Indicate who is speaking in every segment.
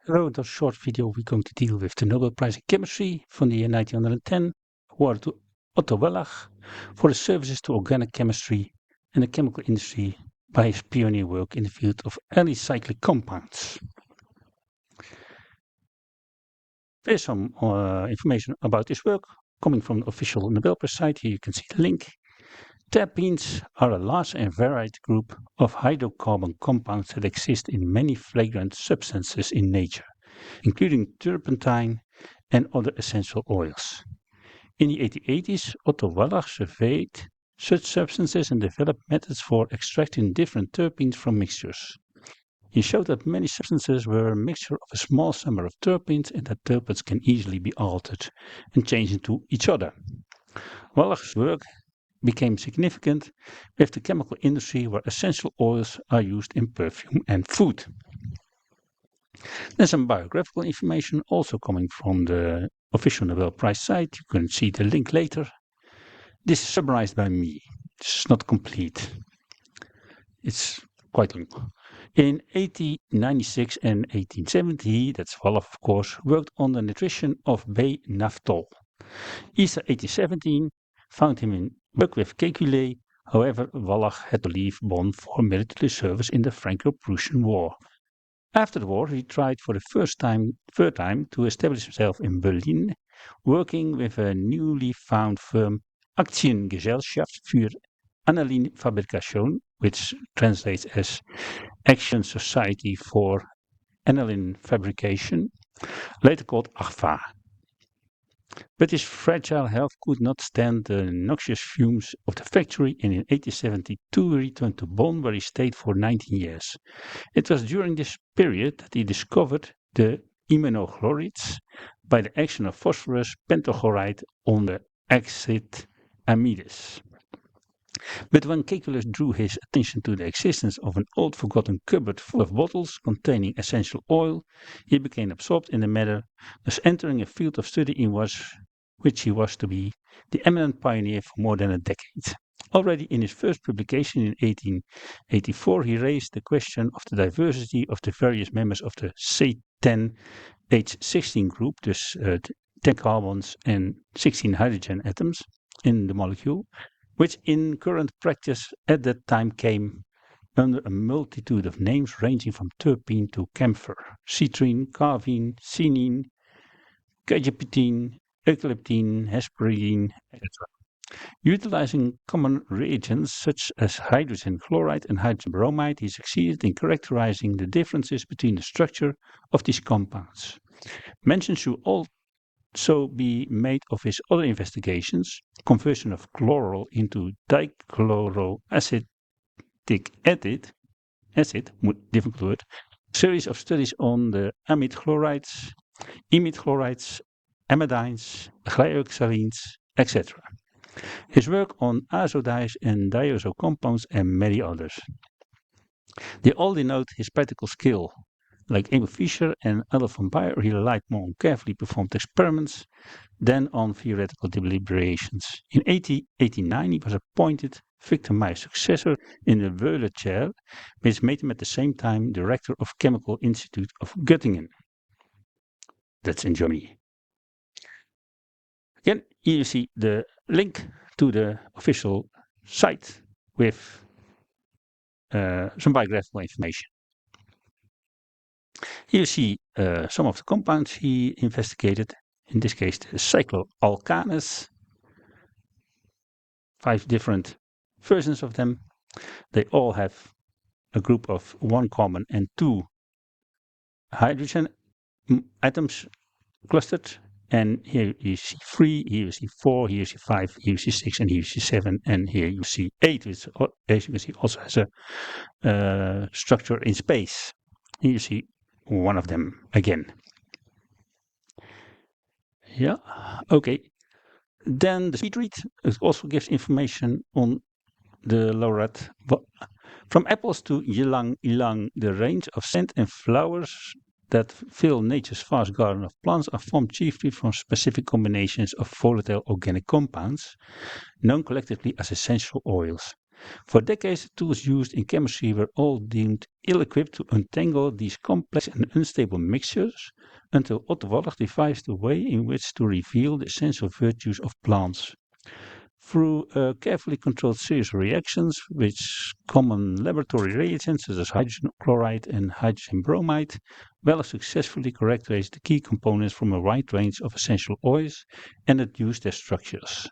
Speaker 1: Hello, in this short video we're going to deal with the Nobel Prize in Chemistry from the year 1910, awarded to Otto Wallach for his services to organic chemistry and the chemical industry by his pioneer work in the field of alicyclic compounds. There's some information about this work coming from the official Nobel Prize site. Here you can see the link. Terpenes are a large and varied group of hydrocarbon compounds that exist in many fragrant substances in nature, including turpentine and other essential oils. In the 1880s, Otto Wallach surveyed such substances and developed methods for extracting different terpenes from mixtures. He showed that many substances were a mixture of a small number of terpenes and that terpenes can easily be altered and changed into each other. Wallach's work became significant with the chemical industry where essential oils are used in perfume and food. There's some biographical information also coming from the official Nobel Prize site. You can see the link later. This is summarized by me. It's not complete. It's quite long. In 1896 and 1870, that's Wallach of course, worked on the nutrition of bay naphthol. Easter 1817 found him in work with Kekulé. However, Wallach had to leave Bonn for military service in the Franco-Prussian War. After the war, he tried for the third time to establish himself in Berlin, working with a newly found firm Aktiengesellschaft für Anilinfabrikation, which translates as Action Society for Aniline Fabrication, later called AGFA. But his fragile health could not stand the noxious fumes of the factory, and in 1872 he returned to Bonn, where he stayed for 19 years. It was during this period that he discovered the iminochlorides by the action of phosphorus pentachloride on the acid amides. But when Kekulé drew his attention to the existence of an old forgotten cupboard full of bottles containing essential oil, he became absorbed in the matter, thus entering a field of study in which he was to be the eminent pioneer for more than a decade. Already in his first publication in 1884, he raised the question of the diversity of the various members of the C10H16 group, dus 10 carbons and 16 hydrogen atoms in the molecule, which in current practice at that time came under a multitude of names ranging from terpene to camphor, citrine, carvine, cinine, cajepitine, eucalyptine, hesperidine, etc. Utilizing common reagents such as hydrogen chloride and hydrogen bromide, he succeeded in characterizing the differences between the structure of these compounds. Mention should also be made of his other investigations, conversion of chloral into dichloroacetic acid, difficult word, series of studies on the amide chlorides, imide chlorides, amidines, glyoxalines, etc. His work on azodies and diazo compounds and many others. They all denote his practical skill. Like Emil Fischer and Adolf von Baeyer, he relied more on carefully performed experiments than on theoretical deliberations. In 1889, he was appointed Victor Meyer's successor in the Wöhler chair, which made him at the same time director of Chemical Institute of Göttingen. That's in Germany. Again, here you see the link to the official site with some biographical information. Here you see some of the compounds he investigated, in this case the cycloalkanes, 5 different versions of them. They all have a group of 1 carbon and 2 hydrogen atoms clustered, and here you see 3, here you see 4, here you see 5, here you see 6, and here you see 7, and here you see 8, which as you can see also has a structure in space. Here you see one of them again. Yeah, okay. Then the speed read also gives information on the laureate. From apples to ylang ylang, the range of scent and flowers that fill nature's vast garden of plants are formed chiefly from specific combinations of volatile organic compounds, known collectively as essential oils. For decades, the tools used in chemistry were all deemed ill-equipped to untangle these complex and unstable mixtures until Otto Wallach devised a way in which to reveal the essential virtues of plants. Through carefully controlled series of reactions with common laboratory reagents such as hydrogen chloride and hydrogen bromide, Wallach successfully characterized the key components from a wide range of essential oils and adduced their structures.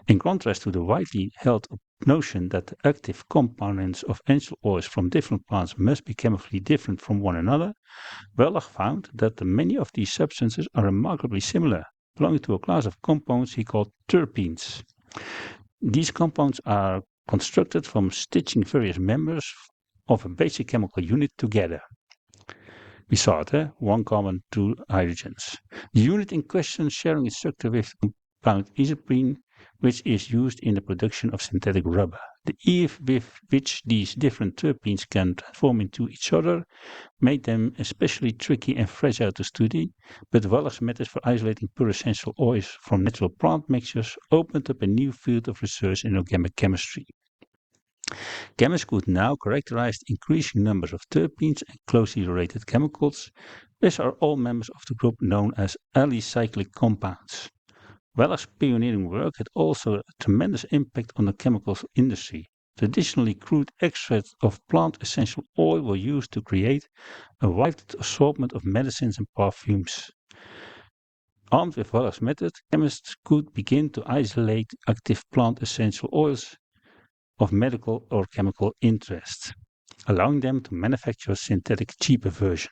Speaker 1: In contrast to the widely held notion that the active components of essential oils from different plants must be chemically different from one another, Wallach found that many of these substances are remarkably similar, belonging to a class of compounds he called terpenes. These compounds are constructed from stitching various members of a basic chemical unit together. We saw it, one carbon, two hydrogens. The unit in question sharing its structure with the compound isoprene, which is used in the production of synthetic rubber. The ease with which these different terpenes can transform into each other made them especially tricky and fragile to study, but Wallach's methods for isolating pure essential oils from natural plant mixtures opened up a new field of research in organic chemistry. Chemists could now characterize increasing numbers of terpenes and closely related chemicals, which are all members of the group known as alicyclic compounds. Wallach's pioneering work had also a tremendous impact on the chemical industry. Traditionally, crude extracts of plant essential oil were used to create a wide assortment of medicines and perfumes. Armed with Wallach's method, chemists could begin to isolate active plant essential oils of medical or chemical interest, allowing them to manufacture synthetic cheaper version.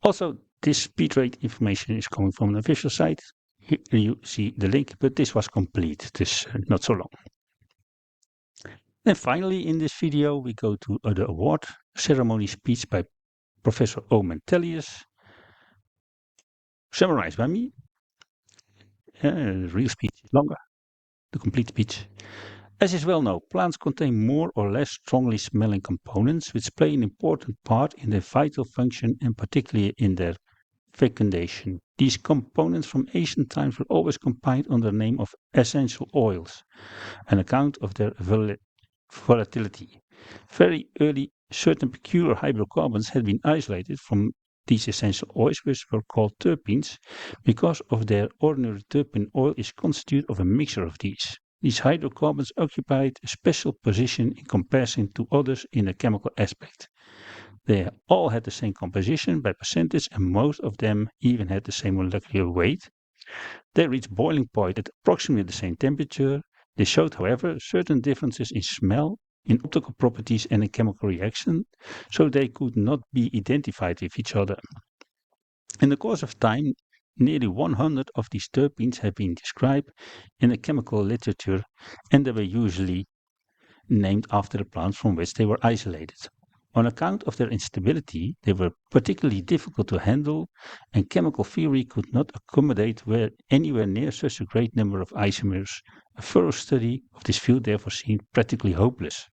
Speaker 1: Also, this speed rate information is coming from an official site. Here you see the link, but this was complete, this not so long. And finally, in this video, we go to the award ceremony speech by Professor O. Mentelius, summarized by me. The real speech is longer, the complete speech. As is well known, plants contain more or less strongly smelling components which play an important part in their vital function and particularly in their fecundation. These components from ancient times were always combined under the name of essential oils, an account of their volatility. Very early, certain peculiar hydrocarbons had been isolated from these essential oils, which were called terpenes, because of their ordinary terpene oil is constituted of a mixture of these. These hydrocarbons occupied a special position in comparison to others in a chemical aspect. They all had the same composition by percentage, and most of them even had the same molecular weight. They reached boiling point at approximately the same temperature. They showed, however, certain differences in smell, in optical properties, and in chemical reaction, so they could not be identified with each other. In the course of time, nearly 100 of these terpenes have been described in the chemical literature, and they were usually named after the plants from which they were isolated. On account of their instability, they were particularly difficult to handle, and chemical theory could not accommodate anywhere near such a great number of isomers. A thorough study of this field therefore seemed practically hopeless.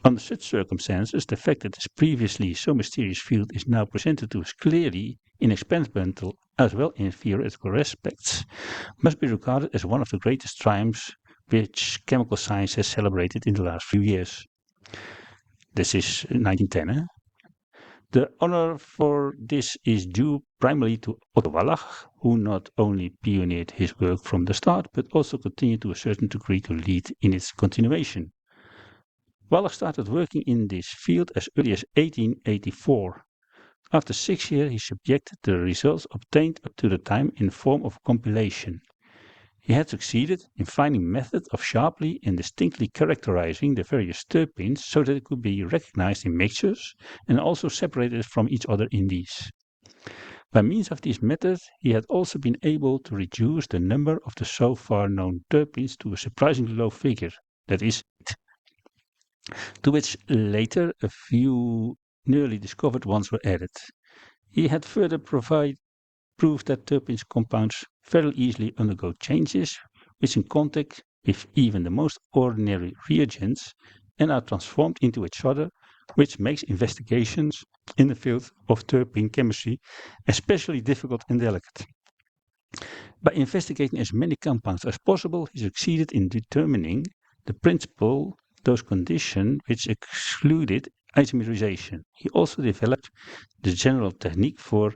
Speaker 1: Under such circumstances, the fact that this previously so mysterious field is now presented to us clearly in experimental as well in theoretical respects must be regarded as one of the greatest triumphs which chemical science has celebrated in the last few years. This is 1910. The honor for this is due primarily to Otto Wallach, who not only pioneered his work from the start, but also continued to a certain degree to lead in its continuation. Wallach started working in this field as early as 1884. After 6 years, he subjected the results obtained up to the time in the form of compilation. He had succeeded in finding methods of sharply and distinctly characterizing the various terpenes so that it could be recognized in mixtures and also separated from each other in these. By means of these methods, he had also been able to reduce the number of the so far known terpenes to a surprisingly low figure, that is 8, to which later a few newly discovered ones were added. He had further proved that terpenes compounds very easily undergo changes, which in contact with even the most ordinary reagents and are transformed into each other, which makes investigations in the field of terpene chemistry especially difficult and delicate. By investigating as many compounds as possible, he succeeded in determining the principle, those conditions which excluded isomerization. He also developed the general technique for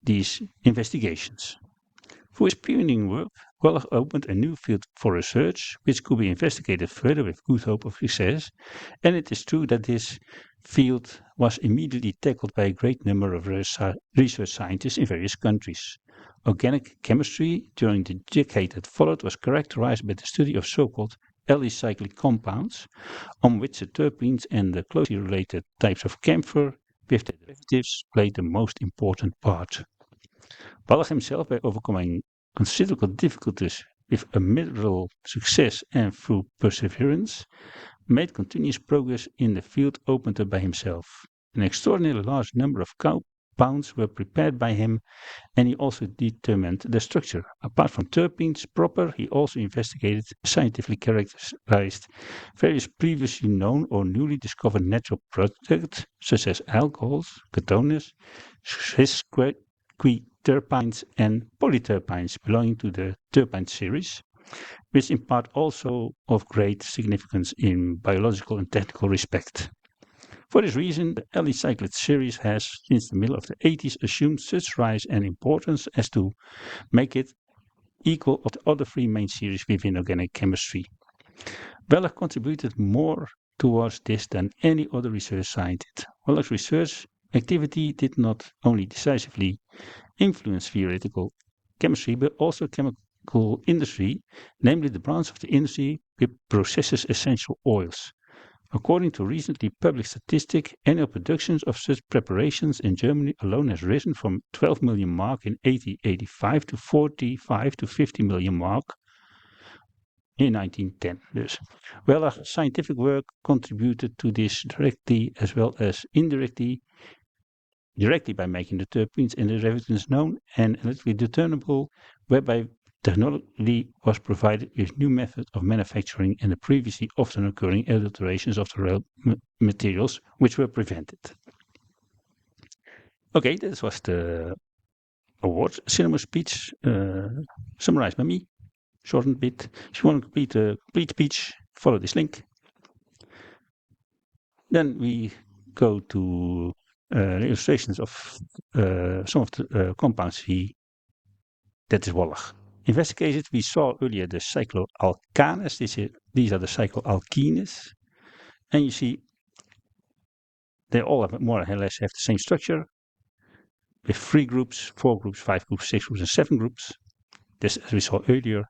Speaker 1: these investigations. For his pioneering work, Wallach opened a new field for research, which could be investigated further with good hope of success, and it is true that this field was immediately tackled by a great number of research scientists in various countries. Organic chemistry during the decade that followed was characterized by the study of so-called alicyclic compounds, on which the terpenes and the closely related types of camphor with their derivatives played the most important part. Wallach himself, by overcoming considerable difficulties with a moderate success and through perseverance, made continuous progress in the field opened up by himself. An extraordinarily large number of compounds were prepared by him, and he also determined their structure. Apart from terpenes proper, he also investigated, scientifically characterized various previously known or newly discovered natural products, such as alcohols, ketones, terpenes and polyterpenes belonging to the terpene series, which in part also of great significance in biological and technical respect. For this reason, the alicyclic series has, since the middle of the 80s, assumed such rise and importance as to make it equal of the other three main series within organic chemistry. Wallach contributed more towards this than any other research scientist. Wallach's research activity did not only decisively influence theoretical chemistry, but also chemical industry, namely the branch of the industry which processes essential oils. According to recently published statistics, annual productions of such preparations in Germany alone has risen from 12 million mark in 1885 to 45 to 50 million mark in 1910. Dus Wallach's scientific work contributed to this directly as well as indirectly by making the terpenes and the derivatives known and electrically determinable, whereby technology was provided with new methods of manufacturing and the previously often occurring adulterations of the raw materials, which were prevented. Okay, this was the awards ceremony speech, summarized by me, shortened a bit. If you want to complete a complete speech, follow this link. Then we go to illustrations of some of the compounds that is Wallach investigated. We saw earlier the cycloalkanes. These are the cycloalkenes, and you see they all have more or less have the same structure with 3 groups, 4 groups, 5 groups, 6 groups, and 7 groups. This as we saw earlier,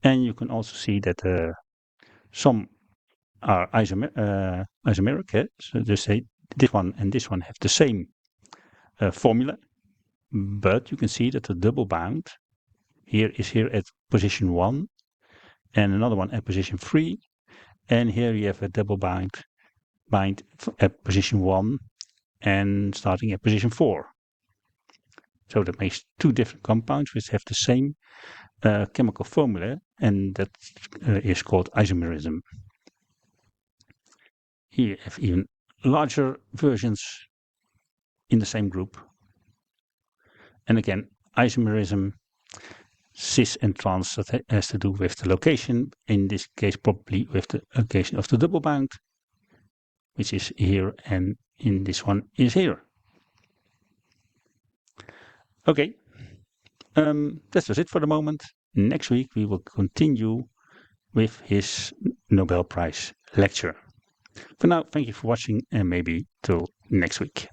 Speaker 1: and you can also see that some are isomeric. So they say this one and this one have the same formula, but you can see that the double bound is here at position 1 and another one at position 3, and here you have a double bind at position 1 and starting at position 4. So that makes 2 different compounds which have the same chemical formula, and that is called isomerism. Here you have even larger versions in the same group. And again, isomerism, cis and trans, that has to do with the location. In this case, probably with the location of the double bound, which is here, and in this one is here. Okay, that was it for the moment. Next week we will continue with his Nobel Prize lecture. For now, thank you for watching, and maybe till next week.